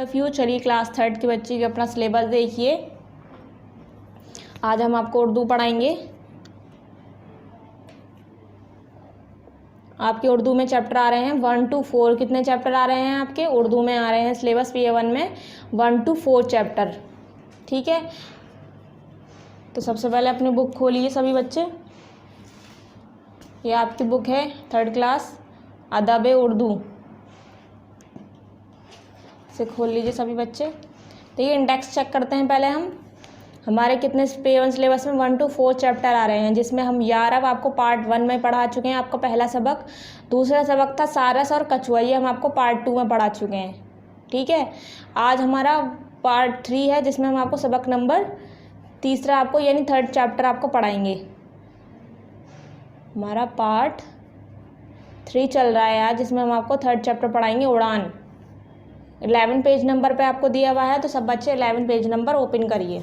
चलिए क्लास 3 के बच्चे के अपना सिलेबस देखिए। आज हम आपको उर्दू पढ़ाएंगे। आपके उर्दू में चैप्टर आ रहे हैं 1 to 4। कितने चैप्टर आ रहे हैं आपके उर्दू में? आ रहे हैं सिलेबस PA1 में 1 to 4 चैप्टर। ठीक है, तो सबसे पहले अपनी बुक खोलिए सभी बच्चे। ये आपकी बुक है 3rd क्लास अदब उर्दू से खोल लीजिए सभी बच्चे। देखिए इंडेक्स चेक करते हैं पहले हम। हमारे कितने PA1 सिलेबस में 1 to 4 चैप्टर आ रहे हैं, जिसमें हम 11 आपको पार्ट 1 में पढ़ा चुके हैं। आपका पहला सबक, दूसरा सबक था सारस और कछुआ, हम आपको पार्ट 2 में पढ़ा चुके हैं। ठीक है, आज हमारा पार्ट 3 है, जिसमें हम आपको सबक नंबर तीसरा आपको यानी 3rd चैप्टर आपको पढ़ाएंगे। हमारा पार्ट 3 चल रहा है आज, जिसमें हम आपको 3rd चैप्टर पढ़ाएंगे उड़ान। 11 पेज नंबर पे आपको दिया हुआ है, तो सब बच्चे 11 पेज नंबर ओपन करिए।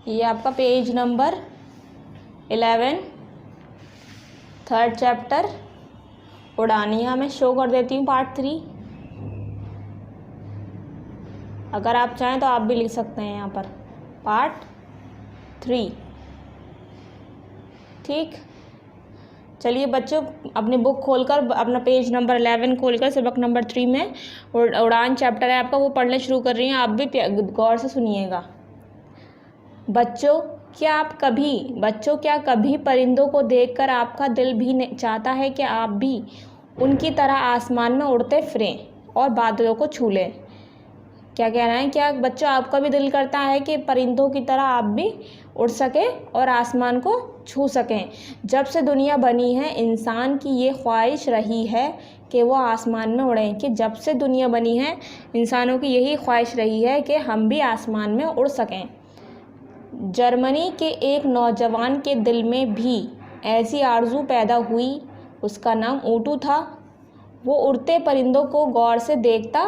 ये आपका पेज नंबर 11 3rd चैप्टर उड़ान। यहाँ मैं शो कर देती हूँ पार्ट 3। अगर आप चाहें तो आप भी लिख सकते हैं यहाँ पर पार्ट 3। ठीक, चलिए बच्चों अपनी बुक खोलकर अपना पेज नंबर 11 खोलकर सबक नंबर 3 में उड़ान चैप्टर है आपका, वो पढ़ने शुरू कर रही हैं। आप भी गौर से सुनिएगा। बच्चों क्या कभी परिंदों को देखकर आपका दिल भी चाहता है कि आप भी उनकी तरह आसमान में उड़ते फिरें और बादलों को छू लें? क्या कह रहे हैं? क्या बच्चों आपका भी दिल करता है कि परिंदों की तरह आप भी उड़ सकें और आसमान को छू सकें? जब से दुनिया बनी है इंसान की ये ख्वाहिश रही है कि वो आसमान में उड़ें। कि जब से दुनिया बनी है इंसानों की यही ख्वाहिश रही है कि हम भी आसमान में उड़ सकें। जर्मनी के एक नौजवान के दिल में भी ऐसी आरज़ू पैदा हुई। उसका नाम ऊँटू था। वो उड़ते परिंदों को गौर से देखता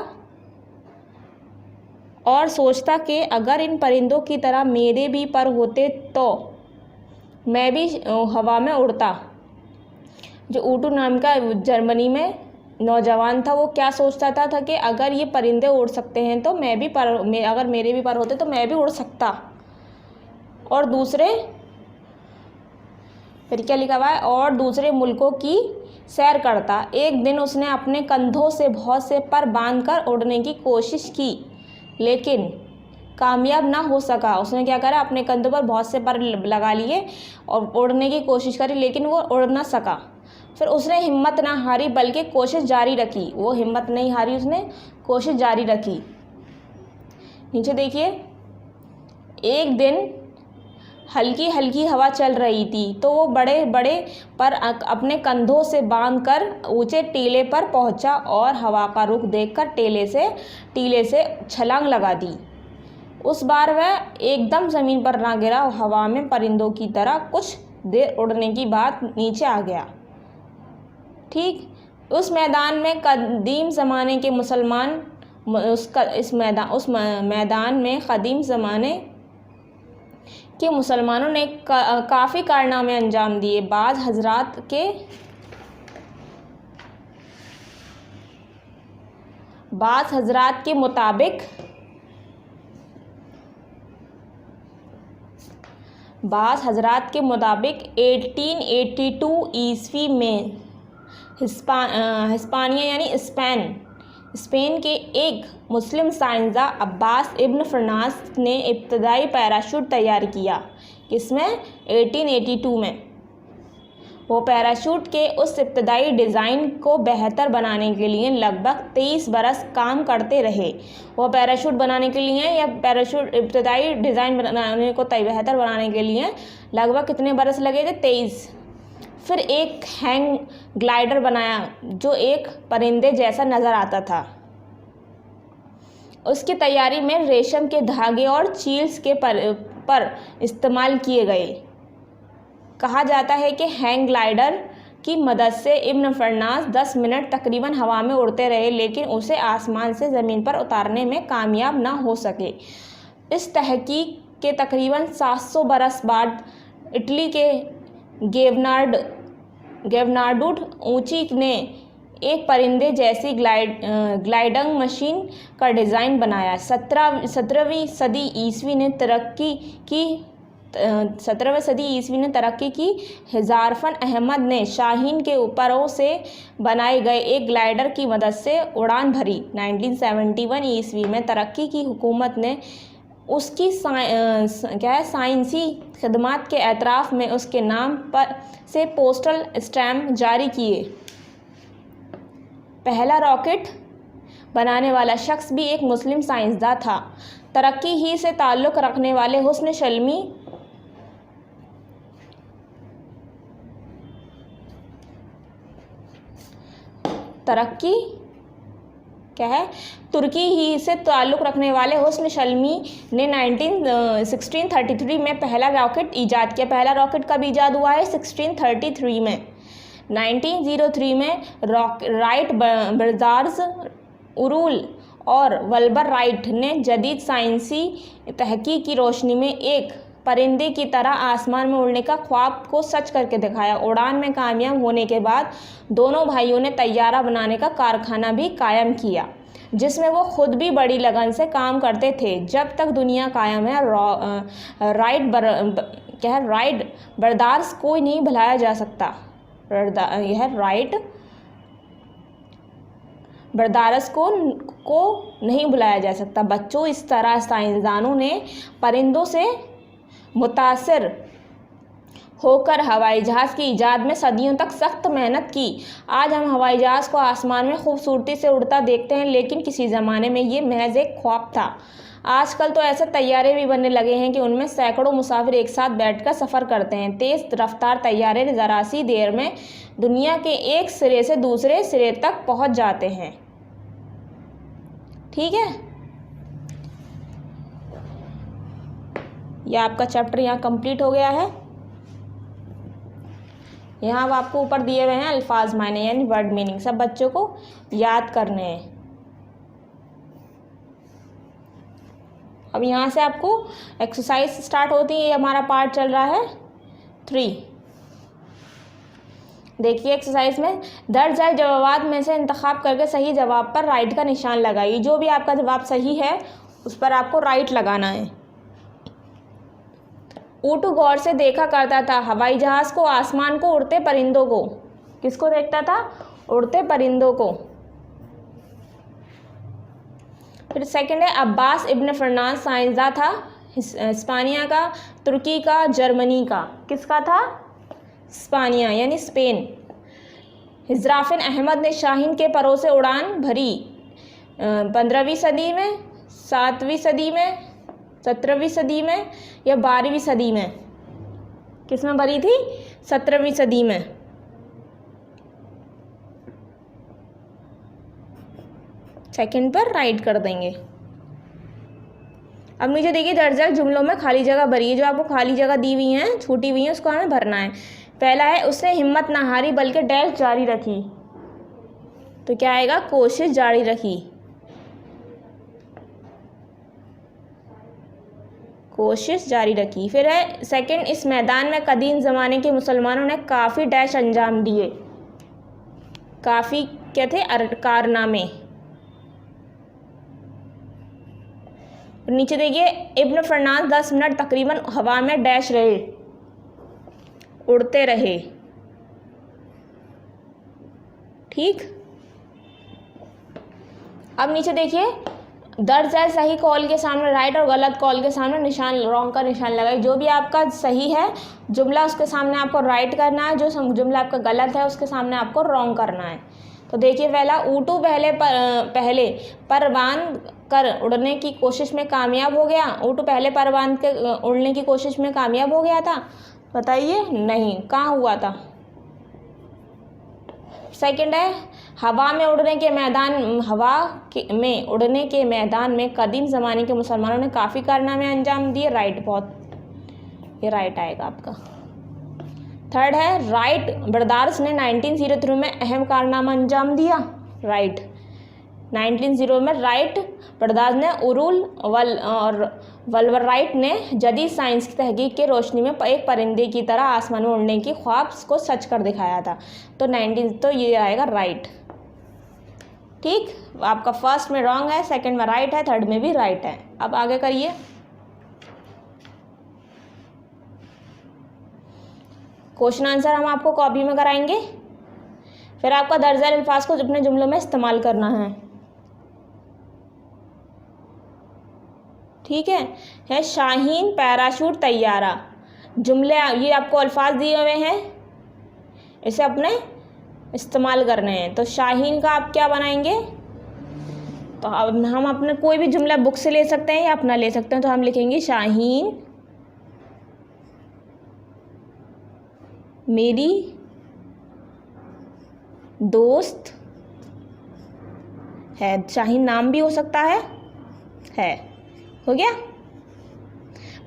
और सोचता कि अगर इन परिंदों की तरह मेरे भी पर होते तो मैं भी हवा में उड़ता। जो ऊँटू नाम का जर्मनी में नौजवान था, वो क्या सोचता था कि अगर ये परिंदे उड़ सकते हैं तो मैं भी अगर मेरे भी पर होते तो मैं भी उड़ सकता। और दूसरे फिर क्या लिखा हुआ है? और दूसरे मुल्कों की सैर करता। एक दिन उसने अपने कंधों से बहुत से पर बांधकर उड़ने की कोशिश की, लेकिन कामयाब ना हो सका। उसने क्या करा? अपने कंधों पर बहुत से पर लगा लिए और उड़ने की कोशिश करी, लेकिन वो उड़ ना सका। फिर उसने हिम्मत ना हारी बल्कि कोशिश जारी रखी। वो हिम्मत नहीं हारी, उसने कोशिश जारी रखी। नीचे देखिए, एक दिन हल्की हल्की हवा चल रही थी, तो वो बड़े बड़े पर अपने कंधों से बांधकर ऊंचे टीले पर पहुंचा और हवा का रुख देखकर टीले से छलांग लगा दी। उस बार वह एकदम ज़मीन पर ना गिरा, हवा में परिंदों की तरह कुछ देर उड़ने की बाद नीचे आ गया। ठीक, उस मैदान में कदीम ज़माने के मुसलमान उस मैदान में कदीम ज़माने कि मुसलमानों ने काफ़ी कारनामे अंजाम दिए। बाज़ हज़रात के मुताबिक 1882 ईस्वी में हिस्पानिया यानी स्पेन के एक मुस्लिम साइंसदान अब्बास इब्न फरनास ने इब्तदाई पैराशूट तैयार किया। किसमें? 1882 में। वो पैराशूट के उस इब्तदाई डिज़ाइन को बेहतर बनाने के लिए लगभग 23 बरस काम करते रहे। वो पैराशूट बनाने के लिए या पैराशूट इब्तदाई डिज़ाइन बनाने को बेहतर बनाने के लिए लगभग कितने बरस लगे थे? 23। फिर एक हैंग ग्लाइडर बनाया जो एक परिंदे जैसा नज़र आता था। उसकी तैयारी में रेशम के धागे और चील्स के पर इस्तेमाल किए गए। कहा जाता है कि हैंग ग्लाइडर की मदद से इब्न फरनास 10 मिनट तकरीबन हवा में उड़ते रहे, लेकिन उसे आसमान से ज़मीन पर उतारने में कामयाब ना हो सके। इस तहकीक के तकरीबन 700 बरस बाद इटली के गेवनार्डुड ऊंची ने एक परिंदे जैसी ग्लाइडिंग मशीन का डिज़ाइन बनाया। 17वीं सदी ईस्वी ने तरक्की की। हिजारफन अहमद ने शाहीन के उपरों से बनाए गए एक ग्लाइडर की मदद से उड़ान भरी। 1971 ईस्वी में तरक्की की हुकूमत ने उसकी साइंसी खिदमात के एतराफ़ में उसके नाम पर से पोस्टल स्टैम्प जारी किए। पहला रॉकेट बनाने वाला शख्स भी एक मुस्लिम साइंसदान था। तरक्की ही से ताल्लुक़ रखने वाले हुस्न शल्मी तुर्की ही से ताल्लुक़ रखने वाले हुस्न शल्मी ने 1633 में पहला रॉकेट ईजाद किया। पहला रॉकेट कब ईजाद हुआ है? 1633 में। 1903 में राइट ब्रदर्स उरूल और वल्बर राइट ने जदीद साइंसी तहकीक की रोशनी में एक परिंदे की तरह आसमान में उड़ने का ख्वाब को सच करके दिखाया। उड़ान में कामयाब होने के बाद दोनों भाइयों ने तैयारा बनाने का कारखाना भी कायम किया, जिसमें वो खुद भी बड़ी लगन से काम करते थे। जब तक दुनिया कायम है राइट ब्रदर्स को नहीं भुलाया जा सकता। यह राइट ब्रदर्स को नहीं भुलाया जा सकता। बच्चों, इस तरह साइंसदानों ने परिंदों से मुतासिर होकर हवाई जहाज़ की ईजाद में सदियों तक सख्त मेहनत की। आज हम हवाई जहाज़ को आसमान में खूबसूरती से उड़ता देखते हैं, लेकिन किसी ज़माने में ये महज एक ख्वाब था। आजकल तो ऐसे तैयारे भी बनने लगे हैं कि उनमें सैकड़ों मुसाफिर एक साथ बैठकर सफ़र करते हैं। तेज़ रफ्तार तैयारे ज़रा सी देर में दुनिया के एक सिरे से दूसरे सिरे तक पहुंच जाते हैं। ठीक है, यह आपका चैप्टर यहाँ कंप्लीट हो गया है। यहाँ अब आपको ऊपर दिए हुए हैं अल्फाज मायने यानी वर्ड मीनिंग, सब बच्चों को याद करने हैं। अब यहाँ से आपको एक्सरसाइज स्टार्ट होती है। ये हमारा पार्ट चल रहा है 3। देखिए एक्सरसाइज में दर्ज जाए जवाबात में से इंतखाब करके सही जवाब पर राइट का निशान लगाइए। जो भी आपका जवाब सही है उस पर आपको राइट लगाना है। ऊँट गौर से देखा करता था हवाई जहाज़ को, आसमान को, उड़ते परिंदों को। किसको देखता था? उड़ते परिंदों को। फिर सेकंड है अब्बास इब्न फरनाज साइंसदान था, हिस्पानिया का, तुर्की का, जर्मनी का। किसका था? हिस्पानिया यानी स्पेन। हिजराफिन अहमद ने शाहीन के परों से उड़ान भरी। 15वीं सदी में, 7वीं सदी में, 17वीं सदी में या 12वीं सदी में? किस में भरी थी? 17वीं सदी में। सेकंड पर राइट कर देंगे। अब नीचे देखिए दर्जा जुमलों में खाली जगह भरी है। जो आपको खाली जगह दी हुई हैं, छूटी हुई हैं, उसको हमें भरना है। पहला है उसने हिम्मत ना हारी बल्कि डैश जारी रखी। तो क्या आएगा? कोशिश जारी रखी। कोशिश जारी रखी। फिर है सेकंड इस मैदान में कदीम ज़माने के मुसलमानों ने काफ़ी डैश अंजाम दिए। काफ़ी क्या थे? कारनामे। नीचे देखिए इब्न फरनाज 10 मिनट तकरीबन हवा में डैश रहे, उड़ते रहे। ठीक। अब नीचे देखिए दर्ज है सही कॉल के सामने राइट और गलत कॉल के सामने निशान, रॉन्ग का निशान लगाइए। जो भी आपका सही है जुमला उसके सामने आपको राइट करना है, जो जुमला आपका गलत है उसके सामने आपको रॉन्ग करना है। तो देखिए पहला ऊँटू पहले पर बांध कर उड़ने की कोशिश में कामयाब हो गया। ऊँटू पहले पर बांध के उड़ने की कोशिश में कामयाब हो गया था? बताइए नहीं, कहाँ हुआ था? सेकंड है हवा में उड़ने के मैदान में कदीम ज़माने के मुसलमानों ने काफ़ी कारनामे अंजाम दिए। राइट, बहुत, ये राइट आएगा आपका। थर्ड है राइट ब्रदर्स ने 1903 में अहम कारनामा अंजाम दिया। राइट। 1900 में राइट ब्रदर्स ने उरुल और वल्वराइट ने जदीद साइंस की तहकीक के रोशनी में एक परिंदे की तरह आसमान में उड़ने की ख्वाब को सच कर दिखाया था। तो ये आएगा राइट। ठीक, आपका फर्स्ट में रॉन्ग है, सेकंड में राइट है, थर्ड में भी राइट है। अब आगे करिए। क्वेश्चन आंसर हम आपको कॉपी में कराएंगे, फिर आपका दर्ज अल्फाज को अपने जुमलों में इस्तेमाल करना है। ठीक है शाहीन पैराशूट तैयारा। जुमले ये आपको अल्फाज दिए हुए हैं, इसे अपने इस्तेमाल करने हैं। तो शाहीन का आप क्या बनाएंगे, तो अब हम अपने कोई भी जुमला बुक से ले सकते हैं या अपना ले सकते हैं। तो हम लिखेंगे शाहीन मेरी दोस्त है। शाहीन नाम भी हो सकता है। हो गया।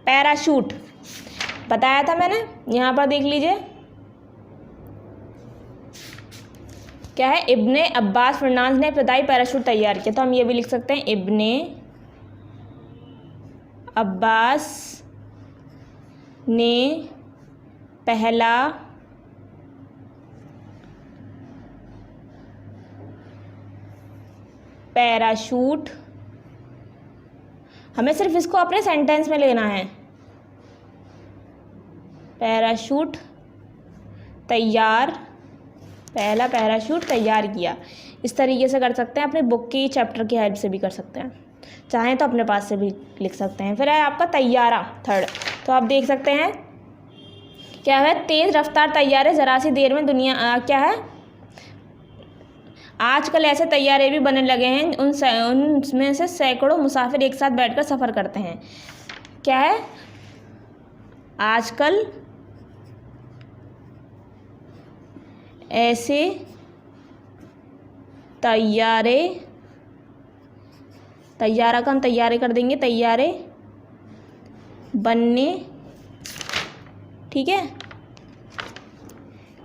पैराशूट बताया था मैंने, यहाँ पर देख लीजिए क्या है, इब्ने अब्बास फर्नांस ने इब्तदाई पैराशूट तैयार किया। तो हम ये भी लिख सकते हैं इब्ने अब्बास ने पहला पैराशूट। हमें सिर्फ इसको अपने सेंटेंस में लेना है। पैराशूट तैयार, पहला पैराशूट तैयार किया। इस तरीके से कर सकते हैं, अपने बुक की चैप्टर की हेल्प से भी कर सकते हैं, चाहें तो अपने पास से भी लिख सकते हैं। फिर है आपका तैयारा थर्ड। तो आप देख सकते हैं क्या है, तेज़ रफ्तार तैयारे ज़रा सी देर में दुनिया क्या है, आजकल ऐसे तैयारे भी बनने लगे हैं उनमें से सैकड़ों मुसाफिर एक साथ बैठकर सफ़र करते हैं। क्या है, आजकल ऐसे तैयारे, तैयारा का हम तैयारे कर देंगे, तैयारे बनने, ठीक है,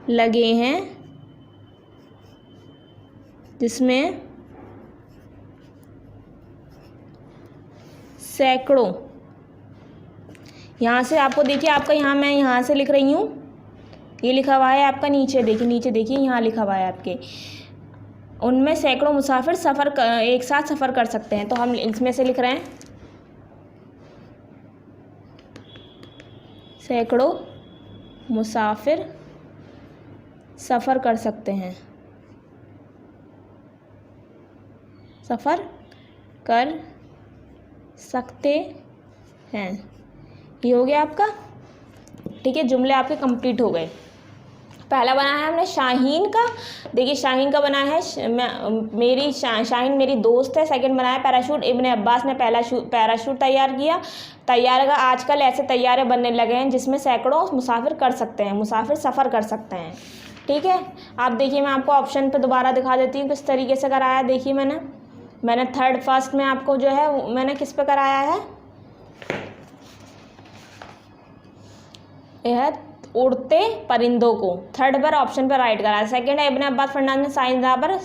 लगे हैं जिसमें सैकड़ों, यहाँ से आपको देखिए, आपका यहाँ मैं यहाँ से लिख रही हूँ, ये लिखा हुआ है आपका नीचे देखिए, नीचे देखिए यहाँ लिखा हुआ है आपके, उनमें सैकड़ों मुसाफिर एक साथ सफ़र कर सकते हैं। तो हम इसमें से लिख रहे हैं सैकड़ों मुसाफिर सफ़र कर सकते हैं, सफ़र कर सकते हैं। ये हो गया आपका। ठीक है, जुमले आपके कंप्लीट हो गए। पहला बनाया है हमने शाहीन का, देखिए शाहीन का बना है शाहीन मेरी दोस्त है। सेकंड बनाया पैराशूट, इब्ने अब्बास ने पहला पैराशूट तैयार किया। तैयार का आजकल ऐसे तैयारे बनने लगे हैं जिसमें सैकड़ों मुसाफिर कर सकते हैं, मुसाफिर सफ़र कर सकते हैं। ठीक है, आप देखिए मैं आपको ऑप्शन पे दोबारा दिखा देती हूँ किस तरीके से कराया। देखिए मैंने थर्ड फर्स्ट में आपको जो है मैंने किस पे कराया है, यह उड़ते परिंदों को, थर्ड पर ऑप्शन पर राइट कराया। सेकंड है इब्ने अब्बास फर्नांस ने साइंस यहाँ पर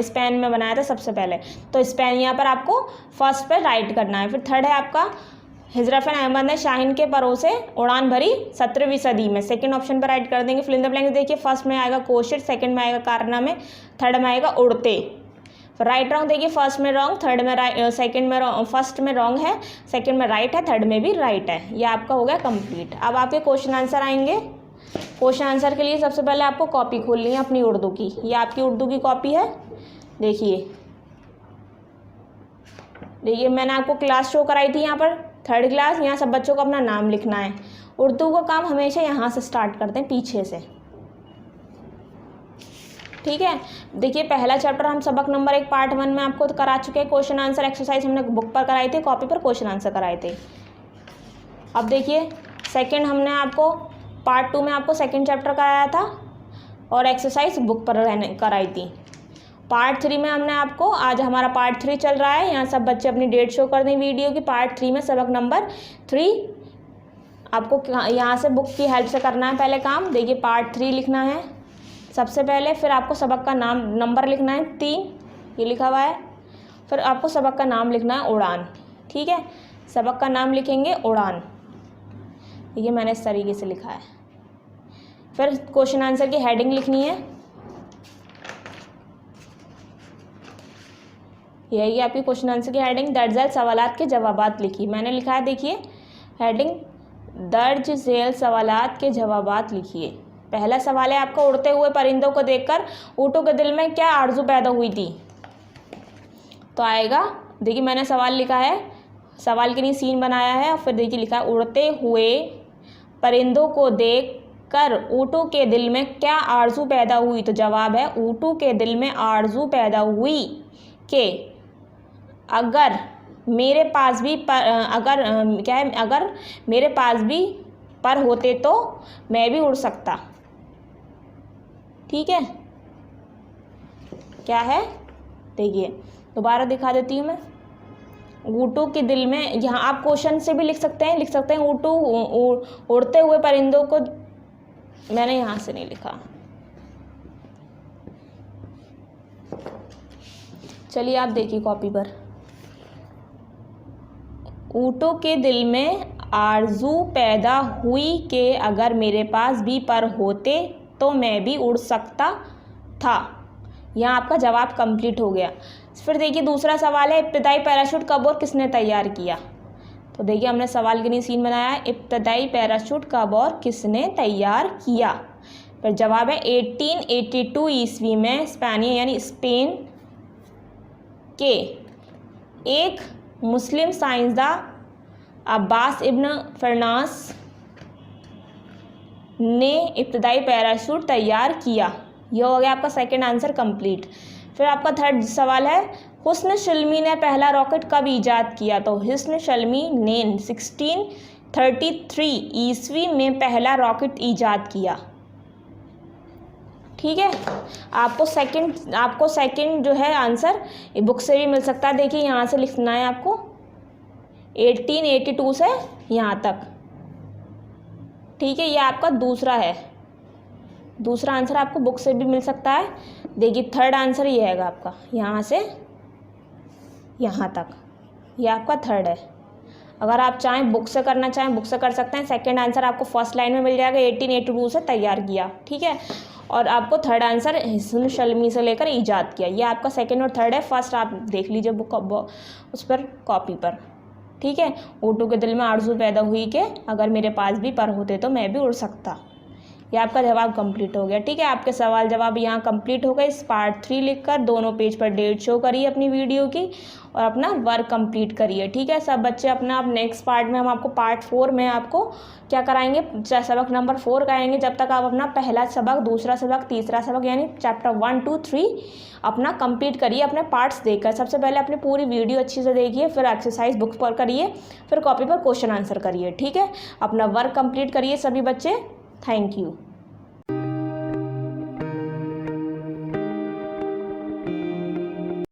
स्पेन में बनाया था सबसे पहले, तो स्पेन यहाँ पर आपको फर्स्ट पर राइट करना है। फिर थर्ड है आपका हिजरफन अहमद ने शाहीन के परों से उड़ान भरी 17वीं सदी में, सेकंड ऑप्शन पर राइट कर देंगे। फिल इन द ब्लैंक्स देखिए, फर्स्ट में आएगा कोशिश, सेकंड में आएगा कारनामे, थर्ड में आएगा उड़ते। राइट रॉन्ग देखिए, फर्स्ट में रॉन्ग, थर्ड में राइट, सेकंड में फर्स्ट में रॉन्ग है, सेकंड में राइट है, थर्ड में भी राइट है। ये आपका हो गया कंप्लीट। अब आपके क्वेश्चन आंसर आएंगे। क्वेश्चन आंसर के लिए सबसे पहले आपको कॉपी खोलनी है अपनी उर्दू की। ये आपकी उर्दू की कॉपी है, देखिए मैंने आपको क्लास शो कराई थी यहाँ पर, थर्ड क्लास। यहाँ सब बच्चों को अपना नाम लिखना है। उर्दू का काम हमेशा यहाँ से स्टार्ट करते हैं, पीछे से। ठीक है, देखिए पहला चैप्टर हम सबक नंबर 1 पार्ट 1 में आपको करा चुके हैं। क्वेश्चन आंसर एक्सरसाइज हमने बुक पर कराई थी, कॉपी पर क्वेश्चन आंसर कराए थे। अब देखिए सेकंड हमने आपको पार्ट 2 में आपको सेकंड चैप्टर कराया था और एक्सरसाइज बुक पर कराई थी। पार्ट 3 में हमने आपको, आज हमारा पार्ट 3 चल रहा है, यहाँ सब बच्चे अपनी डेट शो कर दें वीडियो की। पार्ट 3 में सबक नंबर 3 आपको यहाँ से बुक की हेल्प से करना है पहले काम। देखिए पार्ट 3 लिखना है सबसे पहले, फिर आपको सबक का नाम नंबर लिखना है 3, ये लिखा हुआ है। फिर आपको सबक का नाम लिखना है उड़ान। ठीक है, सबक का नाम लिखेंगे उड़ान। ये मैंने इस तरीके से लिखा है। फिर क्वेश्चन आंसर की हेडिंग लिखनी है। यही आपकी क्वेश्चन आंसर की हेडिंग। दर्ज झेल सवालात के जवाबात लिखिए। मैंने लिखा है, देखिए हेडिंग, दर्ज झेल सवालात के जवाबात लिखिए। पहला सवाल है आपका, उड़ते हुए परिंदों को देखकर ऊँटों के दिल में क्या आरजू पैदा हुई थी। तो आएगा, देखिए मैंने सवाल लिखा है, सवाल के लिए सीन बनाया है और फिर देखिए लिखा है, उड़ते हुए परिंदों को देखकर ऊँटों के दिल में क्या आरजू पैदा हुई। तो जवाब है, ऊँटों के दिल में आरजू पैदा हुई कि अगर मेरे पास भी अगर मेरे पास भी पर होते तो मैं भी उड़ सकता। ठीक है, क्या है, देखिए दोबारा दिखा देती हूँ मैं। ऊँटों के दिल में, यहाँ आप क्वेश्चन से भी लिख सकते हैं ऊँटों उड़ते हुए परिंदों को, मैंने यहाँ से नहीं लिखा। चलिए आप देखिए कॉपी पर, ऊँटों के दिल में आरजू पैदा हुई कि अगर मेरे पास भी पर होते तो मैं भी उड़ सकता था। यहाँ आपका जवाब कंप्लीट हो गया। फिर देखिए दूसरा सवाल है, इब्तदाई पैराशूट कब और किसने तैयार किया। तो देखिए हमने सवाल के लिए सीन बनाया है, इब्तदाई पैराशूट कब और किसने तैयार किया। फिर जवाब है 1882 ईस्वी में स्पेनिया यानी स्पेन के एक मुस्लिम साइंसदान अब्बास इब्न फरनास ने इब्तदाई पैराशूट तैयार किया। यह हो गया आपका सेकंड आंसर कंप्लीट। फिर आपका थर्ड सवाल है, हुस्न शल्मी ने पहला रॉकेट कब ईजाद किया। तो हुस्न शल्मी ने 1633 ईस्वी में पहला रॉकेट ईजाद किया। ठीक है, आपको सेकंड जो है आंसर बुक से भी मिल सकता है। देखिए यहाँ से लिखना है आपको 1882 से यहाँ तक। ठीक है, ये आपका दूसरा है, दूसरा आंसर आपको बुक से भी मिल सकता है। देखिए थर्ड आंसर ये है आपका, यहाँ से यहाँ तक, ये आपका थर्ड है। अगर आप चाहें बुक से करना चाहें बुक से कर सकते हैं। सेकंड आंसर आपको फर्स्ट लाइन में मिल जाएगा, 1882 से तैयार किया। ठीक है, और आपको थर्ड आंसर हुस्न शल्मी से लेकर ईजाद किया। ये आपका सेकंड और थर्ड है। फर्स्ट आप देख लीजिए बुक उस पर कॉपी पर। ठीक है, ऊँटों के दिल में आरजू पैदा हुई कि अगर मेरे पास भी पर होते तो मैं भी उड़ सकता। ये आपका जवाब कंप्लीट हो गया। ठीक है, आपके सवाल जवाब यहाँ कंप्लीट हो गए। इस पार्ट 3 लिखकर दोनों पेज पर डेट शो करिए अपनी वीडियो की और अपना वर्क कंप्लीट करिए। ठीक है, सब बच्चे अपना अब नेक्स्ट पार्ट में हम आपको पार्ट 4 में आपको क्या कराएंगे, सबक नंबर 4 कराएंगे। जब तक आप अपना पहला सबक, दूसरा सबक, तीसरा सबक यानी चैप्टर 1, 2, 3 अपना कंप्लीट करिए अपने पार्ट्स देखकर। सबसे पहले अपनी पूरी वीडियो अच्छी से देखिए, फिर एक्सरसाइज बुक पर करिए, फिर कॉपी पर क्वेश्चन आंसर करिए। ठीक है, अपना वर्क कंप्लीट करिए सभी बच्चे। Thank you.